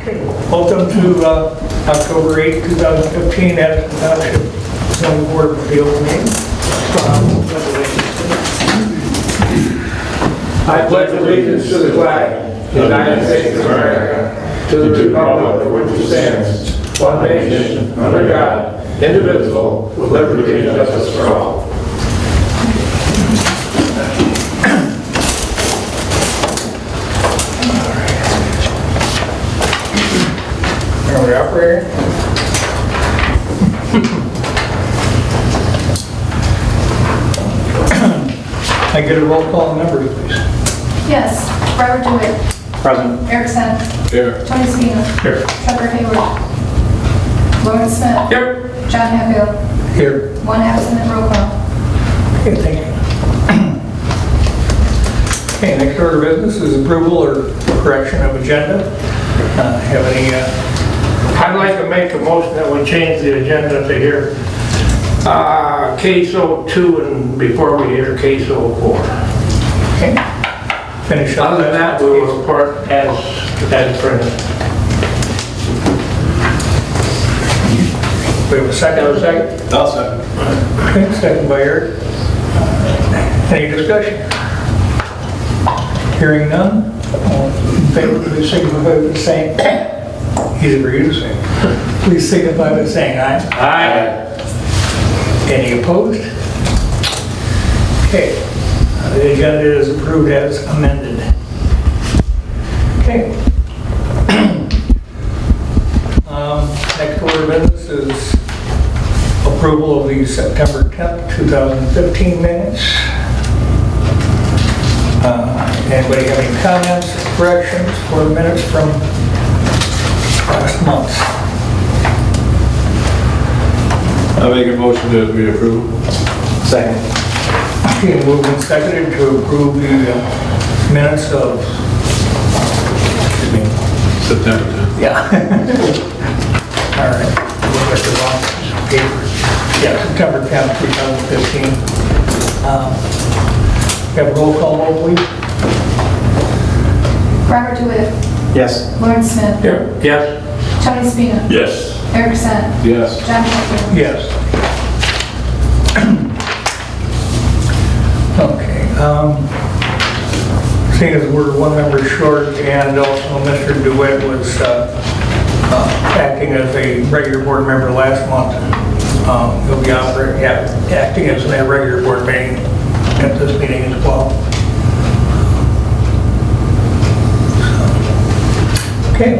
Okay, welcome to October 8, 2015, Addison Township Zoning Board of Appeals meeting. I pledge allegiance to the flag of the United States of America, to the republic for which it stands, one nation, under God, indivisible, with liberty and justice for all. Are we operating? I get a roll call number, please. Yes, Robert DeWitt. Present. Eric Senn. Here. Tony Spina. Here. Tucker Hayward. Lawrence Smith. Here. John Hatfield. Here. One absent and roll call. Okay, thank you. Okay, next order of business is approval or correction of agenda. Have any, I'd like to make a motion that we change the agenda to here. Case 02 and before we hear case 04. okay, finish up. Other than that, we will report as printed. We have a second? Have a second? I'll second. Okay, second by Eric. Any discussion? Hearing none, all in favor, please signify by saying, easy for you to say. Please signify by saying aye. Aye. Any opposed? Okay, the agenda is approved as amended. Okay. Next order of business is approval of the September 10th, 2015 minutes. Anybody have any comments, corrections for the minutes from last month? I'll make a motion that we approve. Second. Okay, moved and seconded to approve the minutes of, excuse me, September 10th. yeah. All right, look at the wrong piece of paper. Yeah, September 10th, 2015. Have a roll call vote, please. Robert DeWitt. Yes. Lawrence Smith. Here. Yes. Tony Spina. Yes. Eric Senn. Yes. John Hatfield. Yes. Okay, seeing as we're one member short and also Mr. DeWitt was acting as a regular board member last month, he'll be acting as a regular board meeting at this meeting as well. Okay.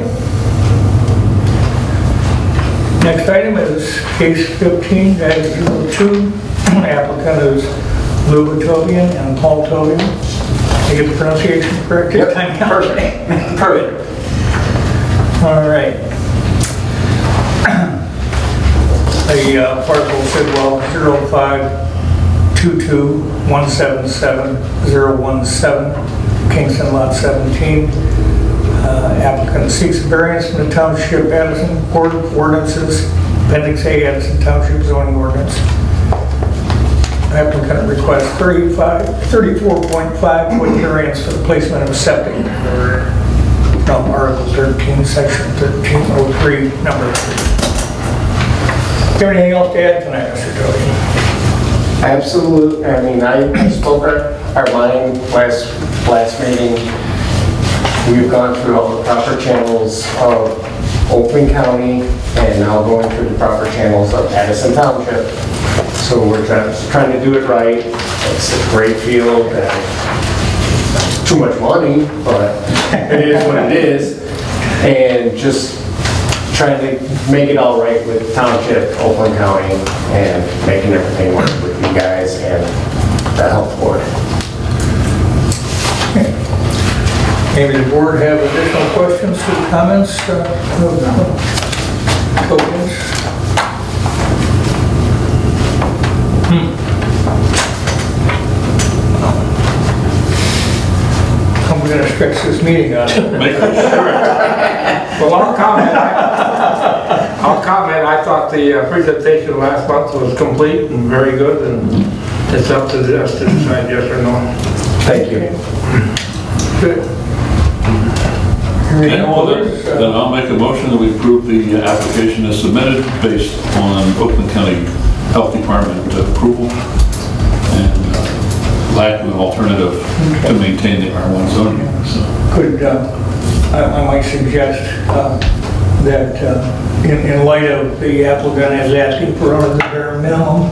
Next item is case 15-02. Applicant is Lou Tovian and Paul Tovian. Did I get the pronunciation correct? Yep, Perfect. Perfect. All right. The parcel Sidwell 0522177017, Kingston Lot 17. Applicant seeks variance from the Township Addison Board of Ordinances, Appendix A, Addison Township Zoning Ordinance. Applicant requests 34.5 foot variance for the placement of a septic from Article 13, Section 1303, Number 3. Is there anything else to add tonight, Mr. Toby? Absolutely. I mean, I spoke our line last meeting. We've gone through all the proper channels of Oakland County and now going through the proper channels of Addison Township. So we're trying to do it right. It's a great field and too much money, but it is what it is. And just trying to make it all right with Township, Oakland County, and making everything work with you guys and the health board. Maybe the board have additional questions or comments? Tokens? I'm going to stretch this meeting out. Well, I'll comment. I thought the presentation last month was complete and very good, and it's up to us to decide yes or no. Thank you. Good. Hearing Okay, no well, others, then I'll make a motion that we approve the application as submitted based on Oakland County Health Department approval and lack of an alternative to maintain the R1 zoning. So, could, I might suggest that in light of the applicant is asking for under the bare minimum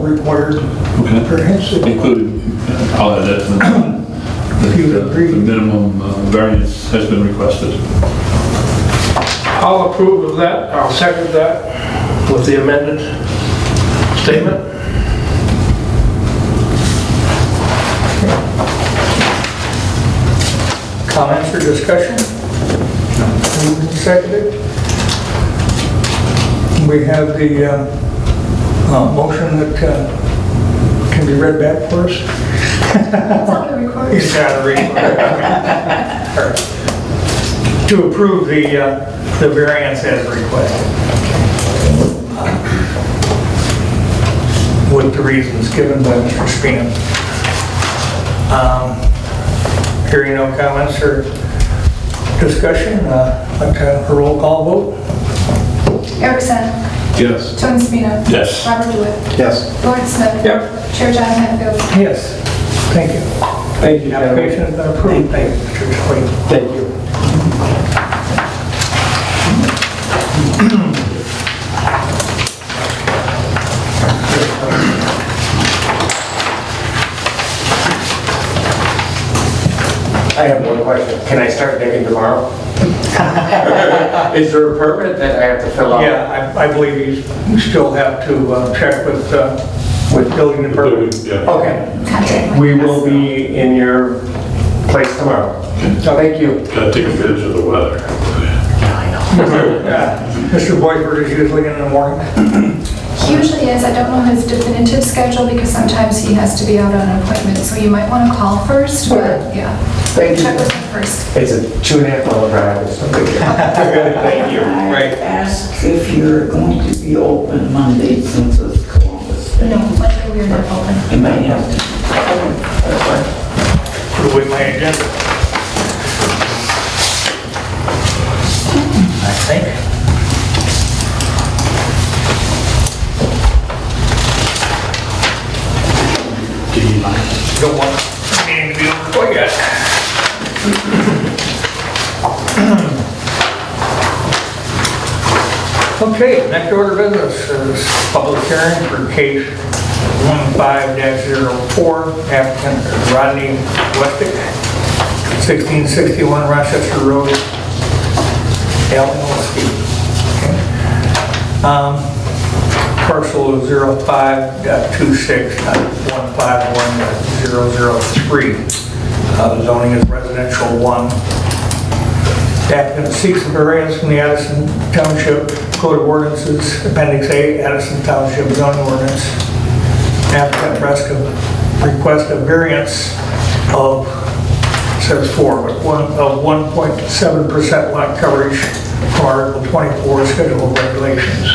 required okay. variance, Including, I'll add that to if you would the agree. minimum variance has been requested. I'll approve of that, I'll second that with the amended statement. Comments or discussion? Moved and seconded. We have the motion that can be read back for us. That's on the record. He's got to read. All right. To approve the variance as requested. With the reasons given by Mr. Spina. Hearing no comments or discussion, I'd like to have a roll call vote. Erickson. Yes. Tony Spina. Yes. Robert DeWitt. Yes. Lawrence Smith. Yep. Chair John Hatfield. Yes, thank you. Thank you, The application has been approved. Thank you, Mr. Slade. Thank you. I have one question. Can I start digging tomorrow? Is there a permit that I have to fill out? Yeah, I believe you still have to check with building department. Okay. Contact. We will be in your place tomorrow. So thank you. Gotta take advantage of the weather. Mr. Boyford is usually in the morning. He usually is. I don't know his definitive schedule because sometimes he has to be out on an appointment, so you might want to call first, but yeah. Thank you. Check with him first. It's a 2.5 mile drive. It's no big deal. Thank you. Right. I asked if you're going to be open Monday since it's Columbus Day. No, likely we are not open. You might have to. That's fine. Put away my agenda. I think. Don't want the meeting to be over quite yet. Okay, next order of business is public hearing for case 15-04, applicant Rodney Westick, 1661 Rochester Road, LLC. Parcel 05.26.151.003. The zoning is residential 1. The applicant seeks a variance from the Addison Township Code of Ordinances, Appendix A, Addison Township zoning ordinance. Applicant request a variance of, says 4, but of 1.7% lot coverage from Article 24 Schedule of Regulations.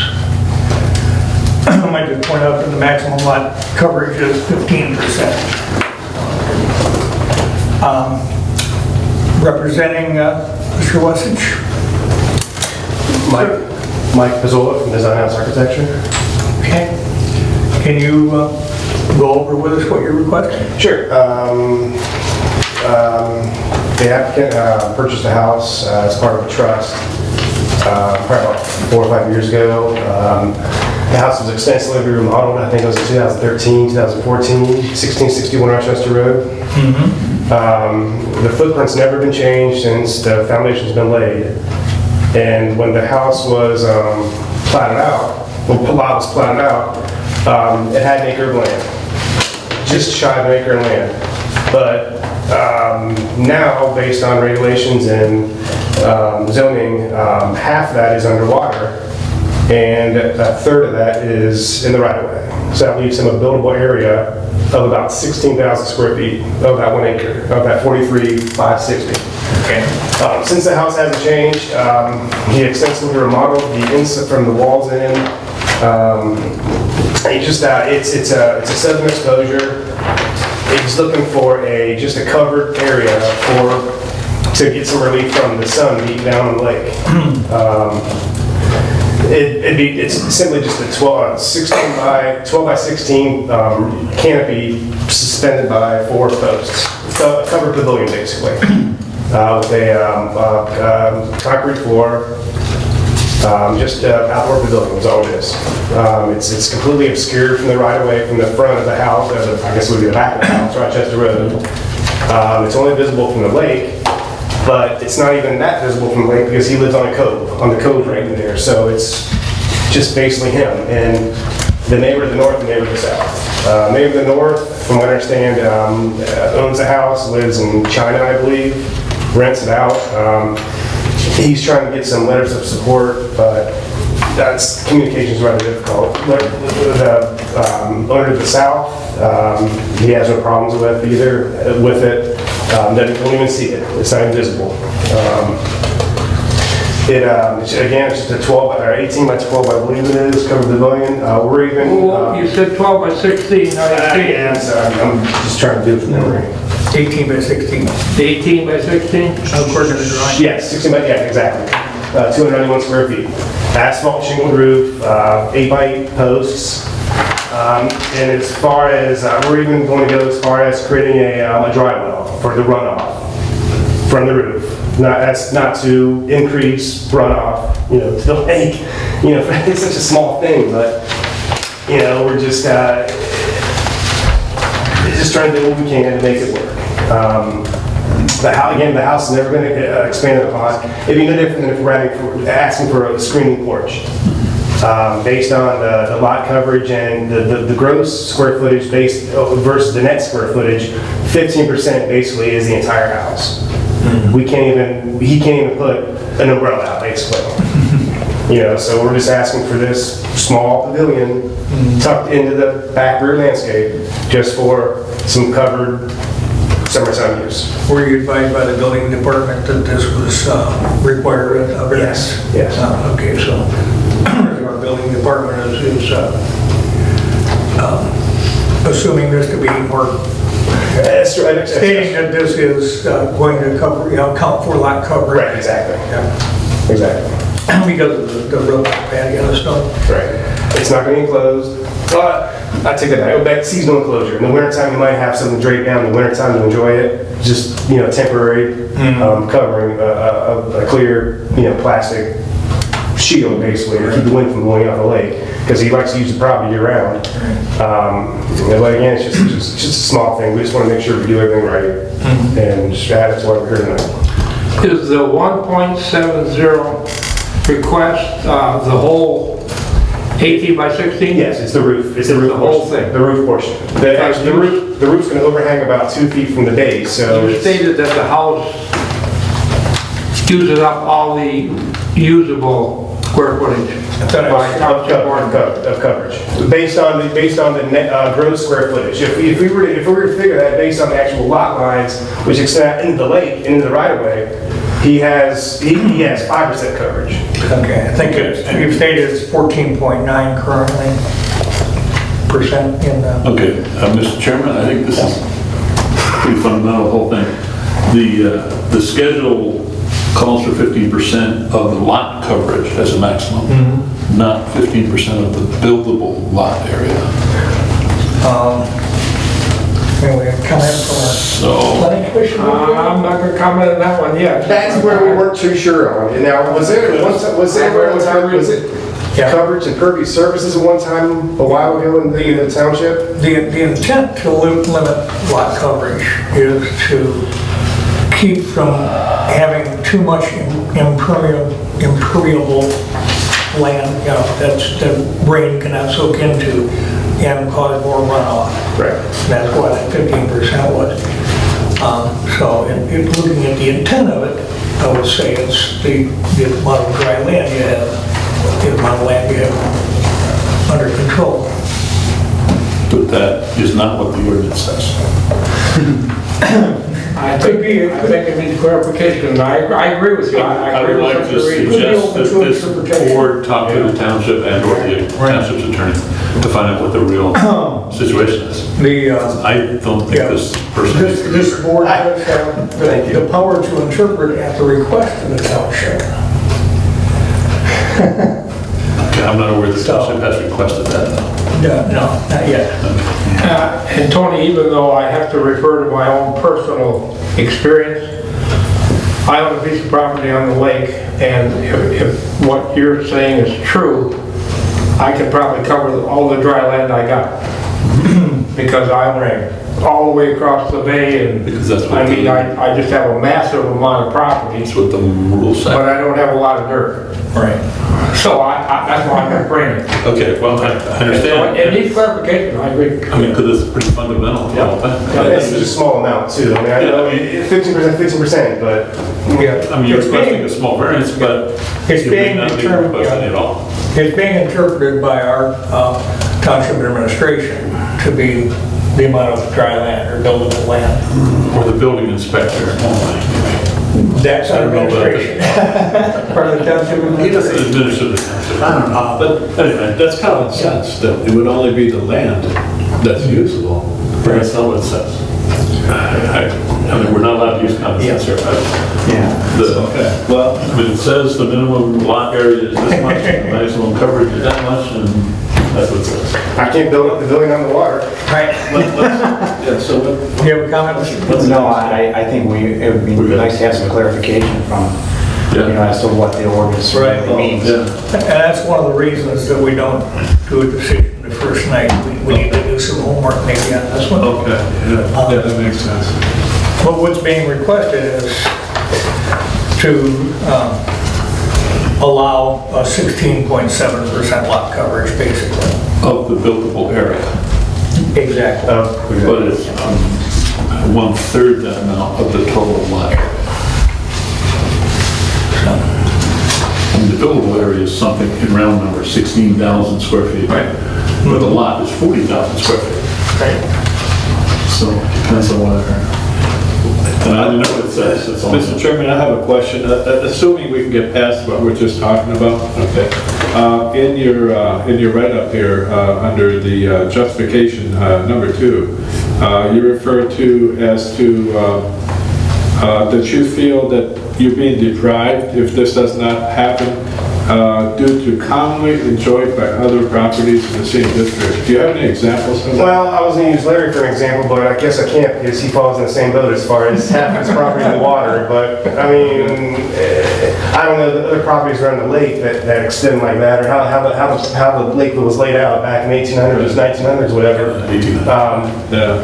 I might just point out that the maximum lot coverage is 15%. Representing Mr. Wesich. Mike Pizzola from Design House Architecture. Okay. Can you go over with us what you're requesting? Sure. The applicant purchased a house as part of a trust probably about 4 or 5 years ago. The house was extensively remodeled. I think it was in 2013, 2014, 1661 Rochester Road. The footprint's never been changed since the foundation's been laid. And when the house was platted out, when the lot was platted out, it had an acre of land, just shy of an acre of land. But now, based on regulations and zoning, half of that is underwater, and a third of that is in the right of way. So that leaves him a buildable area of about 16,000 square feet of that 1 acre, of that 43,560. Okay. Since the house hasn't changed, he extensively remodeled the inside from the walls in. It's a southern exposure. He's looking for just a covered area for to get some relief from the sun beating down on the lake. It's simply just a 12 by 16 canopy suspended by 4 posts, a covered pavilion basically, with a concrete floor, just outdoor pavilion is all it is. It's completely obscured from the right of way from the front of the house, I guess it would be the back of the house, Rochester Road. It's only visible from the lake. But it's not even that visible from the lake because he lives on a cove, on the cove right in there. So it's just basically him. And the neighbor to the north and the neighbor to the south. Neighbor to the north, from what I understand, owns a house, lives in China, I believe, rents it out. He's trying to get some letters of support, but communication's rather difficult. The owner to the south, he has no problems with it. Don't even see it. It's not invisible. Again, it's just a 18 by 12, I believe it is, covered pavilion. We're even. You said 12 by 16. Yeah, I'm sorry. I'm just trying to do it from memory. 18 by 16. 18 by 16? According to the drawing. Yes, 16 by, yeah, exactly. 291 square feet. Asphalt shingle roof, 8 by 8 posts. And as far as, we're even going to go as far as creating a dry well for the runoff from the roof. That's not to increase runoff, to the lake. It's such a small thing, but, we're just trying to do what we can to make it work. The house is never going to expand upon. It'd be no different than if we're asking for a screening porch. Based on the lot coverage and the gross square footage versus the net square footage, 15% basically is the entire house. He can't even put an umbrella out basically. So we're just asking for this small pavilion tucked into the back rear landscape just for some covered summertime use. Were you advised by the building department that this was required of it? Yes. Okay, so our building department is assuming this to be more, stating that this is going to cover, count for lot coverage. Right, exactly. Yeah. Exactly. Because of the roof patio and stuff. Right. It's not going to be enclosed. But I take that back. Seasonal enclosure. In the wintertime, you might have something draped down in the wintertime to enjoy it. Just, temporary covering, a clear, plastic shield, basically, to keep the wind from blowing out the lake. Because he likes to use the property year round. But again, it's just a small thing. We just want to make sure we do everything right. And just add it to what we're here tonight. Is the 1.70 request the whole 18 by 16? Yes, it's the roof. It's the roof whole portion. thing. The roof portion. The roof's going to overhang about 2 feet from the base. So You stated that the house uses up all the usable square footage. of coverage based on the net, gross square footage. If we were to figure that based on the actual lot lines, which extend into the lake, into the right of way, he has 5% coverage. Okay, I think you've stated it's 14.9 currently percent in the. Okay, Mr. Chairman, I think this is pretty fundamental, the whole thing. The schedule calls for 15% of the lot coverage as a maximum, not 15% of the buildable lot area. Anyway, comment from So, planning commission. I'm not going to comment on that one yet. That's where we weren't too sure on. And now, was there coverage and impervious surfaces at one time a while ago in the township? The intent to limit lot coverage is to keep from having too much impermeable land, that's the rain cannot soak into and cause more runoff. Right. That's what that 15% was. So in looking at the intent of it, I would say it's the amount of dry land you have, the amount of land you have under control. but that is not what the ordinance says. I think it needs clarification, I agree with you. I would agree with like some to of the reasons. suggest that open to this interpretation. board talk to the township and or the township's attorney to find out what the real situation is. I don't think Yeah. this person needs to be This here. board does have the power to interpret at the request of the township. Okay, I'm not aware the township has requested that. No, not yet. And Tony, even though I have to refer to my own personal experience, I own a piece of property on the lake, and if what you're saying is true, I can probably cover all the dry land I got. Because I'm all the way across the bay, and Because that's what I mean, I just have a massive amount of property, That's what the rules say. but I don't have a lot of dirt. Right. So that's why I'm bringing it. Okay, well, I So understand. it needs clarification, I agree. I mean, because it's pretty fundamental. the whole thing. It's just a small amount too. I mean, I know 15%, but I mean, you're requesting a small variance, but It's you may being not be determined, requesting yeah. it all. It's being interpreted by our township administration to be the amount of dry land or buildable land. Or the building inspector. That's our administration. Part of the township He doesn't administration. administer the township. I don't know, but anyway, that's common sense, that it would only be the land that's usable. But that's not what it says. I mean, we're not allowed to use common sense here. Okay, well, I mean, it says the minimum lot area is this much, the maximum coverage is that much, and that's what it says. I can't build up the building on the water. Right. Yeah, so what? Do you have a comment, Mr.? No, I think it would be nice to have some clarification from, as to what the ordinance Right. really means. Yeah. And that's one of the reasons that we don't do a decision the first night. We need to do some homework maybe on this one. Okay, yeah, that makes sense. But what's being requested is to allow a 16.7% lot coverage, basically. Of the buildable area. Exactly. But it's 1/3 that amount of the total lot. And the buildable area is something in round number, 16,000 square feet. Right. But the lot is 40,000 square feet. Right. So it depends on whatever. And I don't know what it says. It's all- Mr. Chairman, I have a question. Assuming we can get past what we're just talking about, okay. In your write-up here, under the justification number 2, you refer to as to that you feel that you're being deprived if this does not happen due to commonly enjoyed by other properties in the same district. Do you have any examples of that? Well, I was gonna use Larry for an example, but I guess I can't because he falls in the same boat as far as half his property in the water. But, I mean, I don't know the other properties around the lake that extend like that, or how the lake was laid out back in 1800s, 1900s, whatever. Yeah.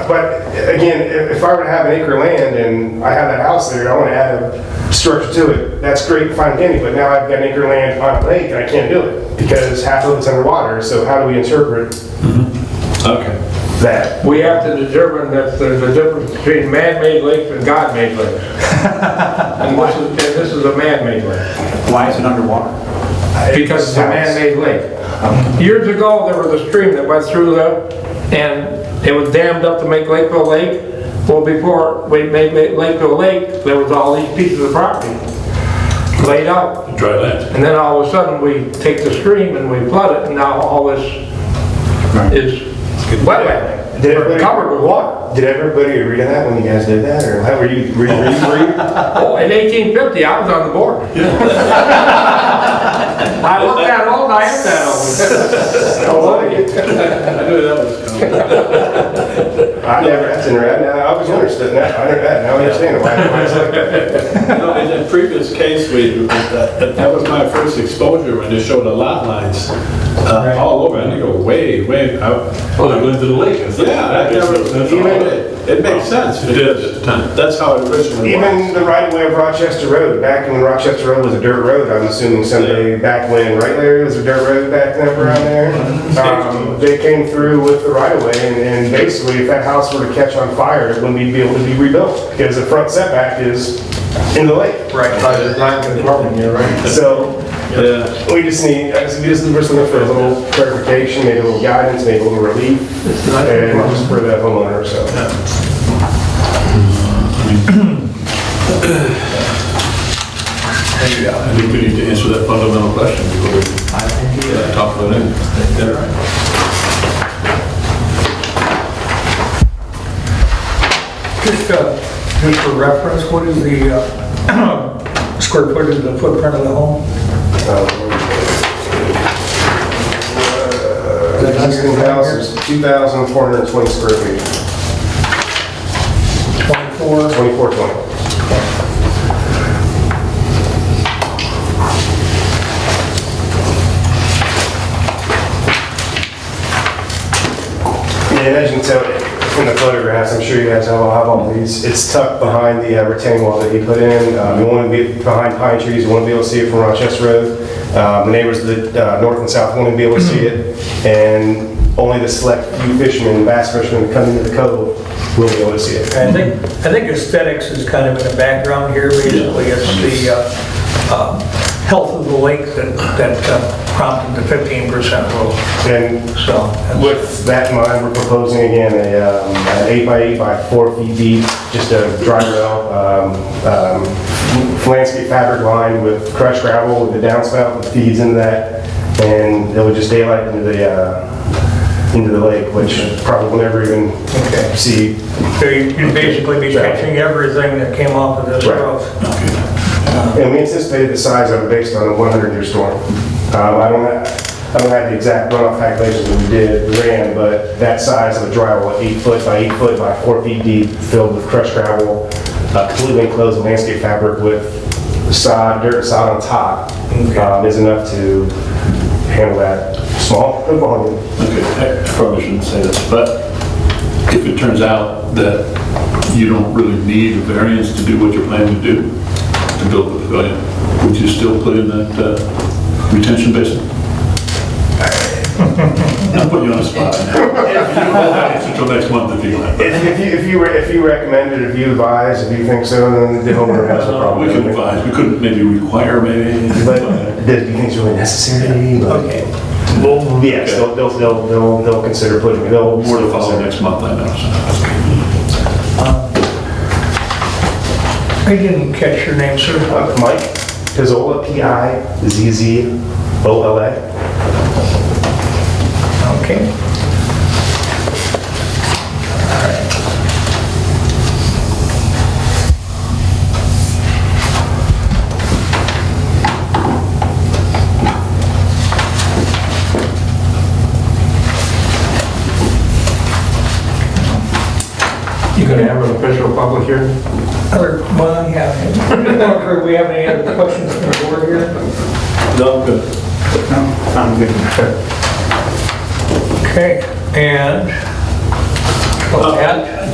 But again, if I were to have an acre of land and I have that house there, I want to add a structure to it, that's great, fine, dandy, but now I've got an acre of land on a lake and I can't do it because half of it's underwater, so how do we interpret Okay. that? We have to determine that there's a difference between man-made lakes and God-made lakes. And this is a man-made lake, Why is it underwater? because it's a man-made lake. Years ago, there was a stream that went through there, and it was dammed up to make Lakeville Lake. Well, before we made Lakeville Lake, there was all these pieces of property laid out. Dry land. And then all of a sudden, we take the stream and we flood it, and now all this is wetland. Did We're everybody- covered with water. Did everybody agree to that when you guys did that, or how were you? Oh, in 1850, I was on the board. I looked at it all night and that I knew that was coming. That's interesting. I was interested in that. I understand why it's like that. No, in the previous case, that was my first exposure when they showed the lot lines all over, and they go way out. Oh, they're going to the lake. Yeah, it makes sense. It did at the time. That's how it originally was. Even the right of way of Rochester Road, back when Rochester Road was a dirt road, I'm assuming someday back when, right Larry, was a dirt road back then around there? They came through with the right of way and basically if that house were to catch on fire, it wouldn't be able to be rebuilt because the front setback is in the lake. Right. So Yeah. we just need, we're just looking for a little clarification, maybe a little guidance, maybe a little relief, and just for that homeowner, so. I think we need to answer that fundamental question before we talk about it. Just for reference, what is the square footage of the footprint of the home? The existing house is 2,420 square feet. 24? 2420. And as you can tell from the photographs, I'm sure you guys have all these, it's tucked behind the retaining wall that he put in. You want to be behind pine trees, you want to be able to see it from Rochester Road. The neighbors to the north and south want to be able to see it. And only the select few fishermen, bass fishermen coming into the cove will be able to see it. I think aesthetics is kind of in the background here, basically. It's the health of the lake that prompted the 15% rule. And So, with that in mind, we're proposing again an 8 by 8 by 4 feet deep, just a dry rail, landscape fabric line with crushed gravel with the downspout that feeds into that, and it would just daylight into the lake, which probably will never even see. so you'd basically be catching everything that came off of this Right. roof. And we anticipated the size of it based on a 100-year storm. I don't have the exact runoff calculations that we ran, but that size of a dry well, 8 foot by 8 foot by 4 feet deep, filled with crushed gravel, completely enclosed in landscape fabric with sod, dirt and sod on top, is enough to handle that small volume. Okay, I probably shouldn't say this, but if it turns out that you don't really need a variance to do what you're planning to do, to build the pavilion, would you still put in that retention basin? I'm putting you on the spot. Until next month if you want. If you recommend it, if you advise, if you think so, then the homeowner has no problem. We could advise, we couldn't maybe require maybe. But do you think it's really necessary? Okay. Well, yes, they'll consider putting it. They'll More to follow next month, I know. I didn't catch your name, sir. Mike Pizzola, Pizzola. Okay. You gonna have an official public hearing? Well, yeah. Do we have any other questions from the board here? No, I'm good. I'm good. Okay, and? I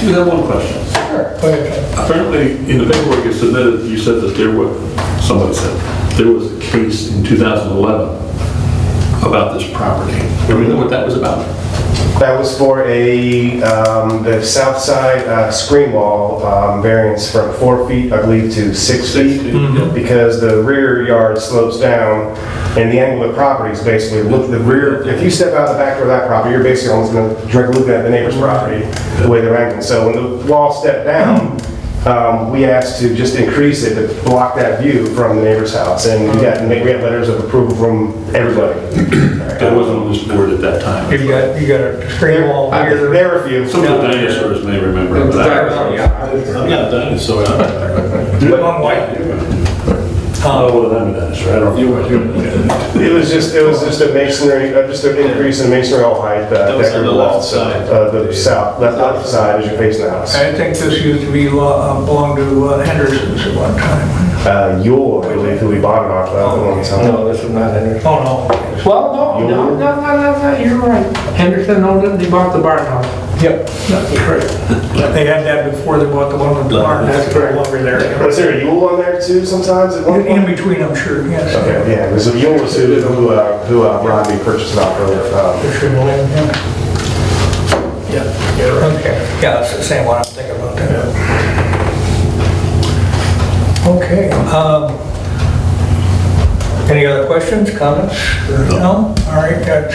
do have one question. Sure. Go ahead. Apparently, in the paperwork you submitted, you said that somebody said, there was a case in 2011 about this property. Do we know what that was about? That was for the south side screen wall variance from 4 feet, I believe, to 6 feet, because the rear yard slopes down, and the angle of the property is basically look the rear. If you step out the back door of that property, you're basically almost going to look at the neighbor's property the way they're angling. So when the wall stepped down, we asked to just increase it to block that view from the neighbor's house, and we got letters of approval from everybody. That wasn't on this board at that time. You got a screen wall here. There are a few. Some of the dinosaurs may remember that. I'm not a dinosaur. Long white. Oh, well, I'm a dinosaur, I don't know. It was just a masonry, just an increase in masonry all height, That was on the decorative left wall, side. the left side as you're facing the house. I think this used to be belonged to Henderson's at one time. Yule, I believe, who we bought it off of at one time. No, this is not Henderson. Oh, no. Well, no, you're right. Henderson owned it, they bought the barn house. Yep, that's correct. They had that before they bought the one with the barn. That's correct. Longer there. Was there a Yule on there too sometimes at one In point? between, I'm sure, yes. Okay, yeah, because Yule was who Rodney purchased it off of. There should have been, yeah. Okay, yeah, that's the same one I'm thinking about that. Okay, any other questions, comments? No? All right, at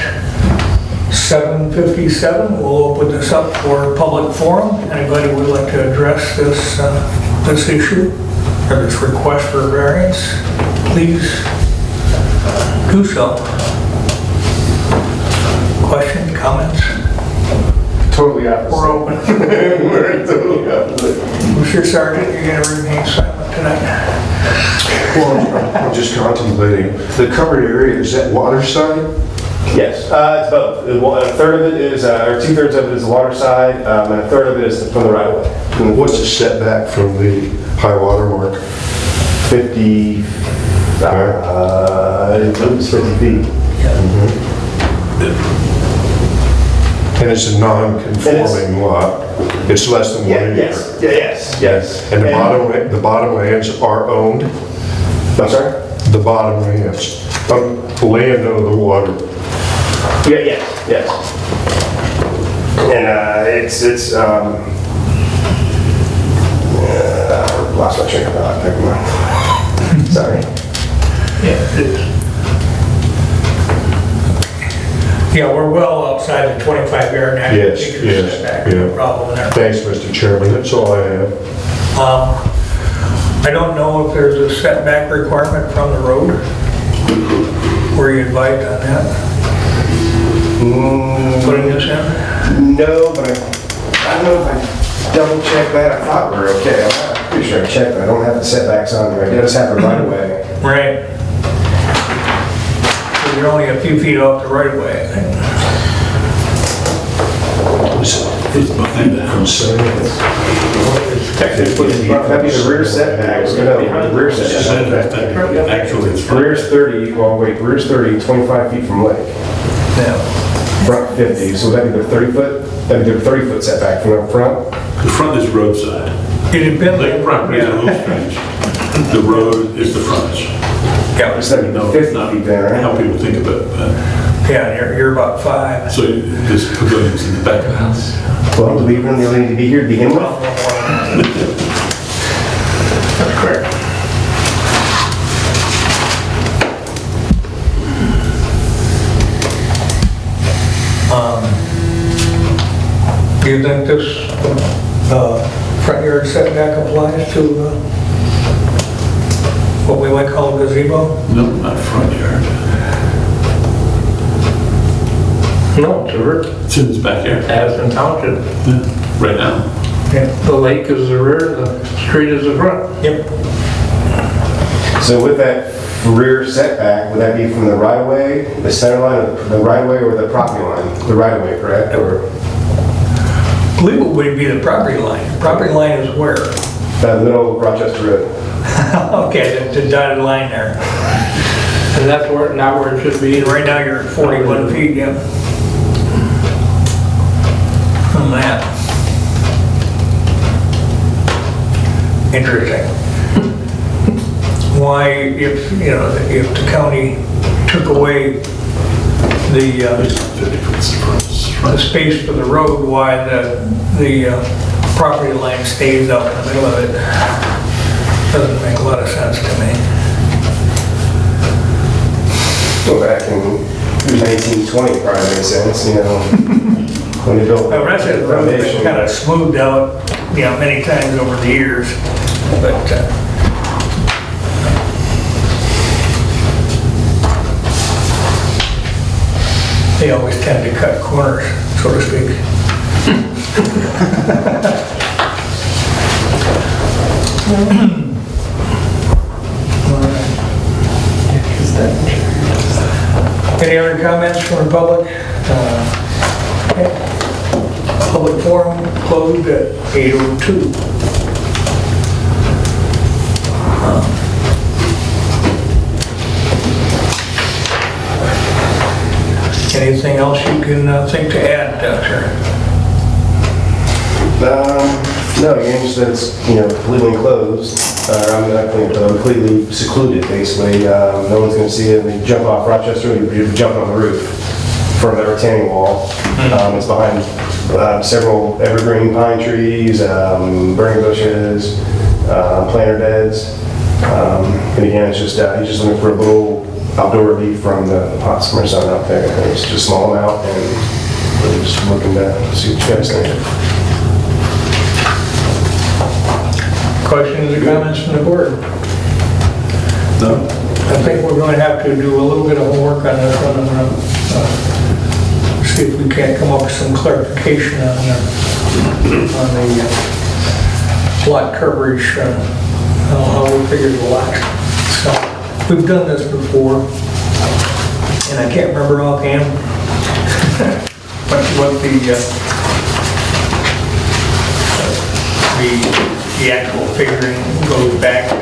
7:57, we'll open this up for public forum. Anybody would like to address this this issue, or this request for variance, please do so. Questions, comments? Totally opposite. We're open. We're totally opposite. Mr. Sergeant, you're going to remain silent tonight. Well, I'm just contemplating, the covered area, is that waterside? Yes, it's both. A third of it is, or 2/3 of it is the water side, and a third of it is from the right of way. What's the setback from the high water mark? 50, it was 50 feet. And it's a non-conforming lot. It's less than 1 acre. Yes. And the bottomlands are owned? I'm sorry? The bottomlands, land under the water. Yes. And lost my train of thought, never mind. Sorry. Yeah, it is. Yeah, we're well outside the 25-yard now. Yes. No problem there. Thanks, Mr. Chairman, that's all I have. I don't know if there's a setback requirement from the road. Were you advised on that? Putting this in? No, but I don't know if I double checked that. I thought we were okay. I'm pretty sure I checked, but I don't have the setbacks on there. I just have it right away. Right. So you're only a few feet off the right of way, I think. It's behind the house. Technically, that'd be the rear setback. It's gonna be the rear setback. Actually, it's Rear's 30, well, wait, rear's 30, 25 feet from lake. Yeah. Front 50, so that'd be the 30-foot, that'd be the 30-foot setback from the front. The front is roadside. It depends. Lake property is a little strange. The road is the frontage. Yeah, So that'd be No, 50 not feet there, right? how people think of it. yeah, you're about 5. So this pavilion's in the back of the house. Well, do we even really need to be here to begin with? That's correct. Do you think this front yard setback applies to what we might call a gazebo? No, not front yard. No, it's a rear, It's in his backyard. Addison Township. Yeah, right now. Yeah. The lake is the rear, the street is the front. Yep. So with that rear setback, would that be from the right of way, the center line, the right of way, or the property line? The right of way, correct? Or I believe it would be the property line. Property line is where? the middle of Rochester Road? Okay, the dotted line there. And that's where, not where it should be. Right now you're at 41 feet, yeah. On that. Interesting. Why, if, you know, if the county took away the 50 foot space for the road, why the property line stays out in the middle of it? Doesn't make a lot of sense to me. Well, back in 1920, probably made sense, you know, when they built Well, that's a the road that's foundation. kind of smoothed out, you know, many times over the years, but they always tend to cut corners, so to speak. Any other comments from the public? Okay. Public forum closed at 8:02. Anything else you can think to add, sir? No, again, just that it's, you know, completely enclosed, I'm not completely secluded, basically. No one's gonna see it, and they jump off Rochester, you're jumping on the roof from the retaining wall. It's behind several evergreen pine trees, burning bushes, planter beds. And again, it's just, he's just looking for a little outdoor relief from the hot summer sun out there. And it's just a small amount, and we're just looking to see what you guys think. Questions or comments from the board? No? I think we're going to have to do a little bit of homework on this one and see if we can't come up with some clarification on the lot coverage, how we figure the lot. So, we've done this before, and I can't remember offhand what the actual figuring goes back to.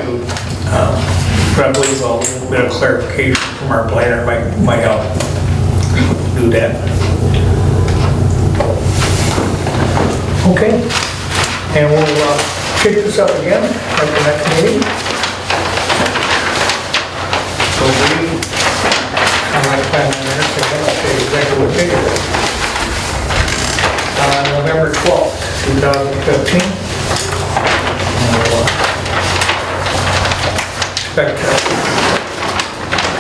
Probably a little bit of clarification from our planner might help do that. Okay, and we'll pick this up again at the next meeting. So I might find the minutes and I'll say exactly what date it is. November 12th, 2015. And we'll expect to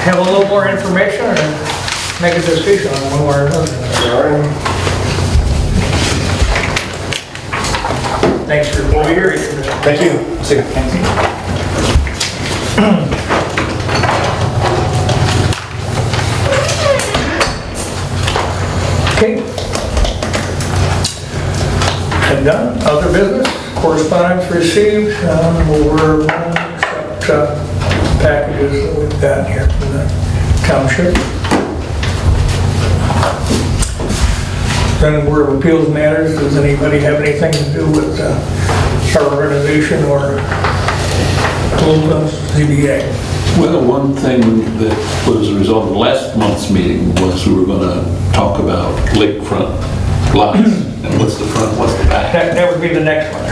have a little more information and make a decision on one way or another. Thanks for being here. Thank you. See you. Okay. And done. Other business, correspondence received, we're accept packages that we've got here from the township. Zoning Board of Appeals matters, does anybody have anything to do with our organization or ZBA? Well, one thing that was a result of last month's meeting was we were going to talk about lakefront lots. And what's the front, what's the back? That would be the next one.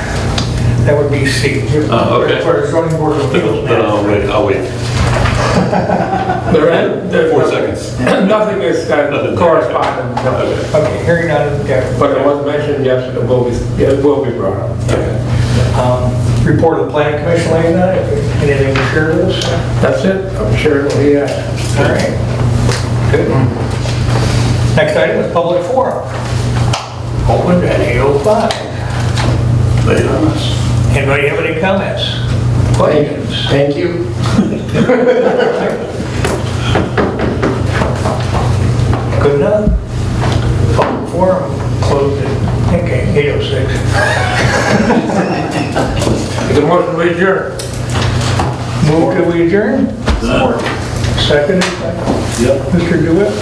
That would be C. Oh, okay. For Zoning Board of Appeals Then matters. I'll wait. There's 4 seconds. nothing is corresponding, no. Okay, hearing none, yeah. But it was mentioned yesterday, it will be brought up. Okay. Report of the Planning Commission last night, anything to share with us? That's it, I'm sure it'll be, All right, good. Next item is public forum. Open at 8:05. Late on us. Anybody have any comments? Questions? Thank you. Good enough. Public forum closed at, okay, 8:06. Make a motion to adjourn. Move to adjourn? Second? Yep. Mr. DeWitt?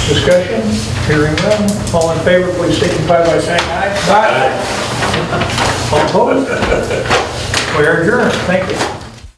Discussion? Hearing none. All in favor, please signify by saying aye. Aye. All opposed? We are adjourned. Thank you.